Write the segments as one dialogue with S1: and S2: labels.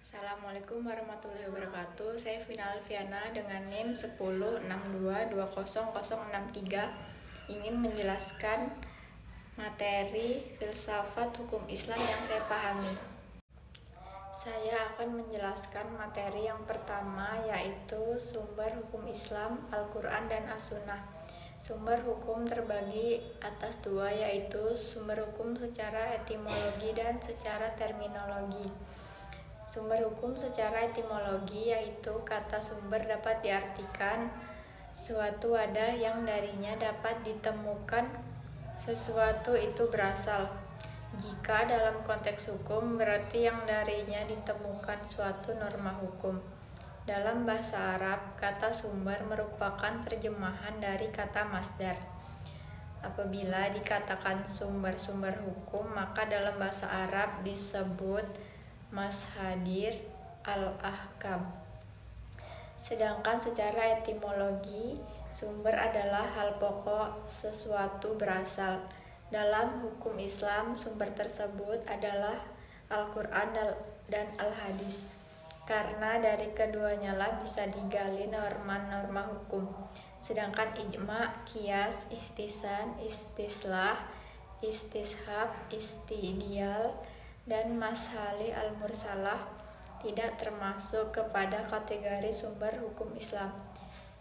S1: Assalamualaikum warahmatullahi wabarakatuh. Saya Vina Alfiana dengan NIM 1062200063 ingin menjelaskan materi filsafat hukum Islam yang saya pahami. Saya akan menjelaskan materi yang pertama, yaitu sumber hukum Islam, Al-Quran dan As-Sunnah. Sumber hukum terbagi atas dua, yaitu sumber hukum secara etimologi dan secara terminologi. Sumber hukum secara etimologi yaitu kata sumber dapat diartikan suatu wadah yang darinya dapat ditemukan sesuatu itu berasal. Jika dalam konteks hukum berarti yang darinya ditemukan suatu norma hukum. Dalam bahasa Arab, kata sumber merupakan terjemahan dari kata masdar. Apabila dikatakan sumber-sumber hukum, maka dalam bahasa Arab disebut mashadir al-ahkam. Sedangkan secara etimologi, sumber adalah hal pokok sesuatu berasal. Dalam hukum Islam, sumber tersebut adalah Al-Quran dan Al-Hadis, karena dari keduanya lah bisa digali norma-norma hukum. Sedangkan ijma, qiyas, ihtisan, istislah, istishab, istidlal, dan mashali al-mursalah tidak termasuk kepada kategori sumber hukum Islam.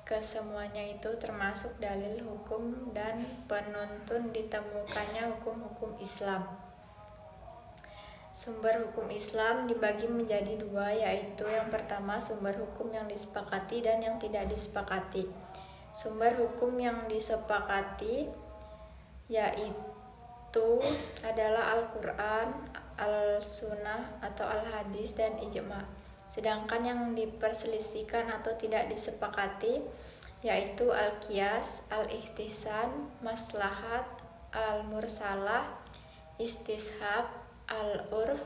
S1: Kesemuanya itu termasuk dalil hukum dan penuntun ditemukannya hukum-hukum Islam. Sumber hukum Islam dibagi menjadi dua, yaitu yang pertama sumber hukum yang disepakati dan yang tidak disepakati. Sumber hukum yang disepakati yaitu adalah Al-Quran, Al-Sunnah atau Al-Hadis dan Ijma. Sedangkan yang diperselisihkan atau tidak disepakati yaitu Al-Qiyas, Al-Ihtisan, Maslahat, Al-Mursalah, Istishab, Al-Urf,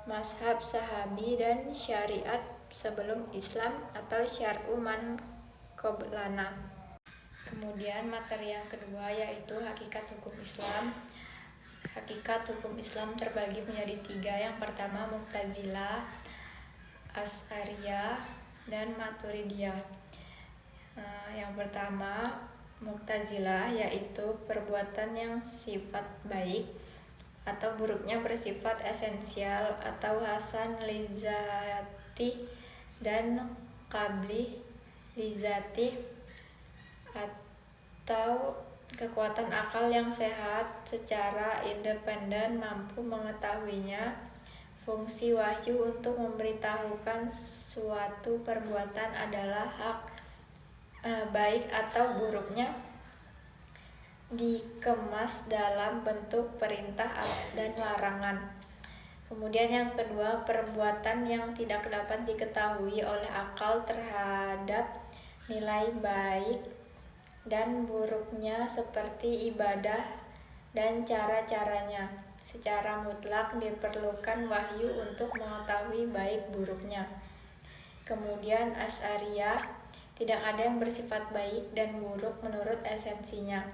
S1: Mazhab Sahabi dan Syariat sebelum Islam atau Syar'u man qablana. Kemudian materi yang kedua yaitu hakikat hukum Islam. Hakikat hukum Islam terbagi menjadi tiga. Yang pertama Mu'tazilah, Asy'ariyah, dan Maturidiyah. Yang pertama Mu'tazilah yaitu perbuatan yang sifat baik atau buruknya bersifat esensial atau hasan lizati dan qabli lizati, atau kekuatan akal yang sehat secara independen mampu mengetahuinya. Fungsi wahyu untuk memberitahukan suatu perbuatan adalah hak baik atau buruknya dikemas dalam bentuk perintah dan larangan. Kemudian yang kedua, perbuatan yang tidak dapat diketahui oleh akal terhadap nilai baik dan buruknya seperti ibadah dan cara-caranya. Secara mutlak diperlukan wahyu untuk mengetahui baik buruknya. Kemudian Asy'ariyah, tidak ada yang bersifat baik dan buruk menurut esensinya.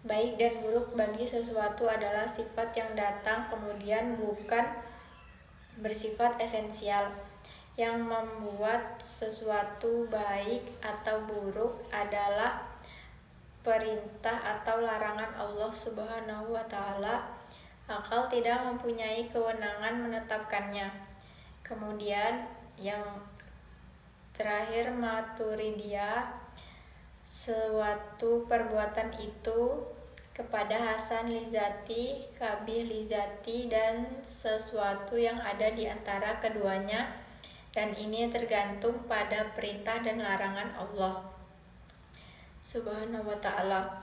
S1: Baik dan buruk bagi sesuatu adalah sifat yang datang kemudian, bukan bersifat esensial. Yang membuat sesuatu baik atau buruk adalah perintah atau larangan Allah Subhanahu wa Ta'ala. Akal tidak mempunyai kewenangan menetapkannya. Kemudian yang terakhir Maturidiyah, suatu perbuatan itu kepada hasan lizati, kabih lizati, dan sesuatu yang ada di antara keduanya, dan ini tergantung pada perintah dan larangan Allah Subhanahu wa Ta'ala.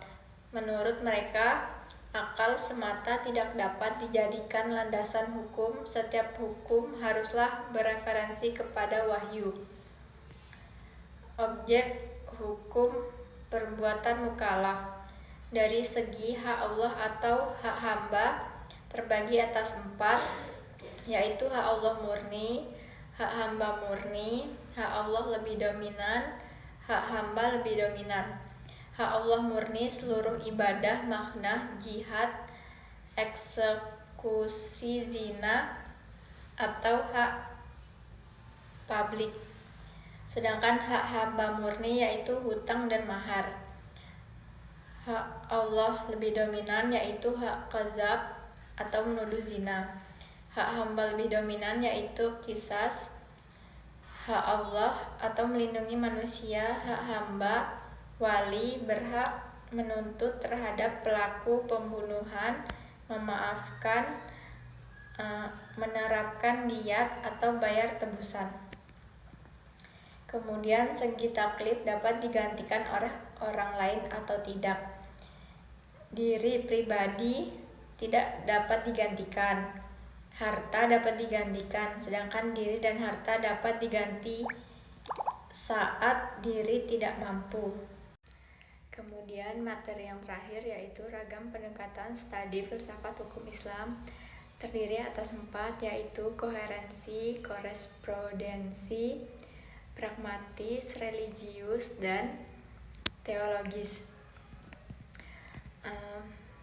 S1: Menurut mereka, akal semata tidak dapat dijadikan landasan hukum. Setiap hukum haruslah bereferensi kepada wahyu. Objek hukum perbuatan mukallaf dari segi hak Allah atau hak hamba terbagi atas 4, yaitu hak Allah murni, hak hamba murni, hak Allah lebih dominan, hak hamba lebih dominan. Hak Allah murni seluruh ibadah, makna, jihad, eksekusi zina, atau hak publik. Sedangkan hak hamba murni yaitu hutang dan mahar. Hak Allah lebih dominan yaitu hak qazaf atau menuduh zina. Hak hamba lebih dominan yaitu qisas. Hak Allah atau melindungi manusia. Hak hamba wali berhak menuntut terhadap pelaku pembunuhan, memaafkan, menerapkan diyat atau bayar tebusan. Kemudian segi taklif dapat digantikan oleh orang lain atau tidak. Diri pribadi tidak dapat digantikan. Harta dapat digantikan, sedangkan diri dan harta dapat diganti saat diri tidak mampu. Kemudian materi yang terakhir yaitu ragam pendekatan studi filsafat hukum Islam, terdiri atas 4, yaitu koherensi, korespondensi, pragmatis, religius, dan teologis.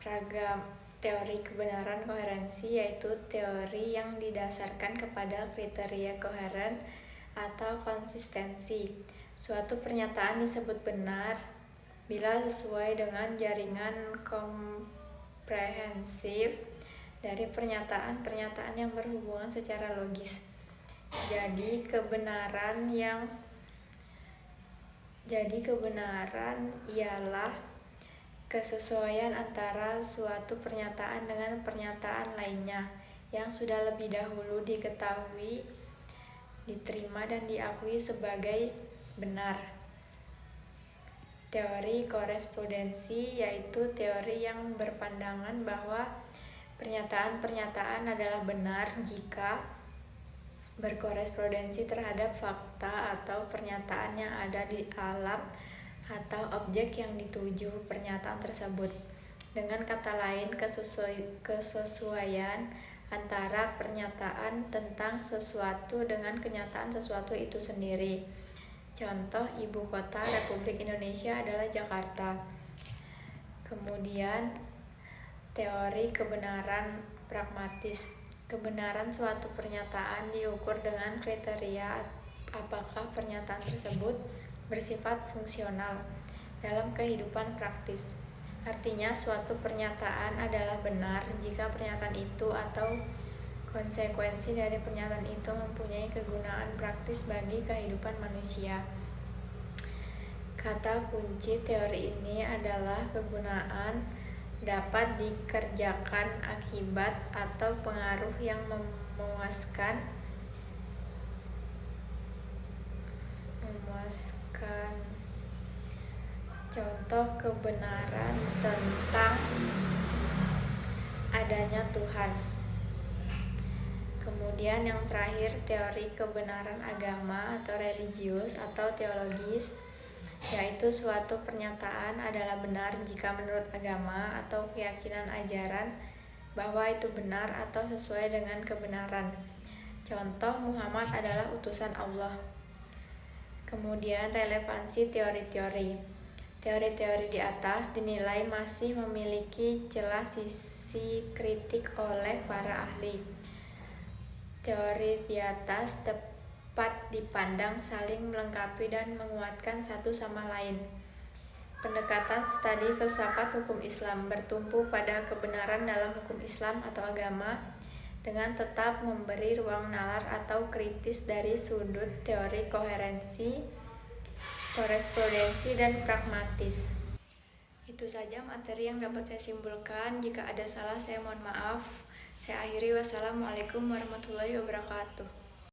S1: Ragam teori kebenaran koherensi yaitu teori yang didasarkan kepada kriteria koheren atau konsistensi. Suatu pernyataan disebut benar bila sesuai dengan jaringan komprehensif dari pernyataan-pernyataan yang berhubungan secara logis. Jadi kebenaran ialah kesesuaian antara suatu pernyataan dengan pernyataan lainnya yang sudah lebih dahulu diketahui, diterima dan diakui sebagai benar. Teori korespondensi yaitu teori yang berpandangan bahwa pernyataan-pernyataan adalah benar jika berkorespondensi terhadap fakta atau pernyataan yang ada di alam atau objek yang dituju pernyataan tersebut. Dengan kata lain, kesesuaian antara pernyataan tentang sesuatu dengan kenyataan sesuatu itu sendiri. Contoh, ibu kota Republik Indonesia adalah Jakarta. Kemudian, teori kebenaran pragmatis. Kebenaran suatu pernyataan diukur dengan kriteria apakah pernyataan tersebut bersifat fungsional dalam kehidupan praktis. Artinya, suatu pernyataan adalah benar jika pernyataan itu atau konsekuensi dari pernyataan itu mempunyai kegunaan praktis bagi kehidupan manusia. Kata kunci teori ini adalah kegunaan, dapat dikerjakan, akibat atau pengaruh yang memuaskan. Contoh kebenaran tentang adanya Tuhan. Kemudian yang terakhir, teori kebenaran agama atau religius atau teologis, yaitu suatu pernyataan adalah benar jika menurut agama atau keyakinan ajaran bahwa itu benar atau sesuai dengan kebenaran. Contoh, Muhammad adalah utusan Allah. Kemudian relevansi teori-teori. Teori-teori di atas dinilai masih memiliki celah sisi kritik oleh para ahli. Teori di atas dapat dipandang saling melengkapi dan menguatkan satu sama lain. Pendekatan studi filsafat hukum Islam bertumpu pada kebenaran dalam hukum Islam atau agama dengan tetap memberi ruang nalar atau kritis dari sudut teori koherensi, korespondensi, dan pragmatis. Itu saja materi yang dapat saya simpulkan. Jika ada salah, saya mohon maaf. Saya akhiri. Wassalamualaikum warahmatullahi wabarakatuh.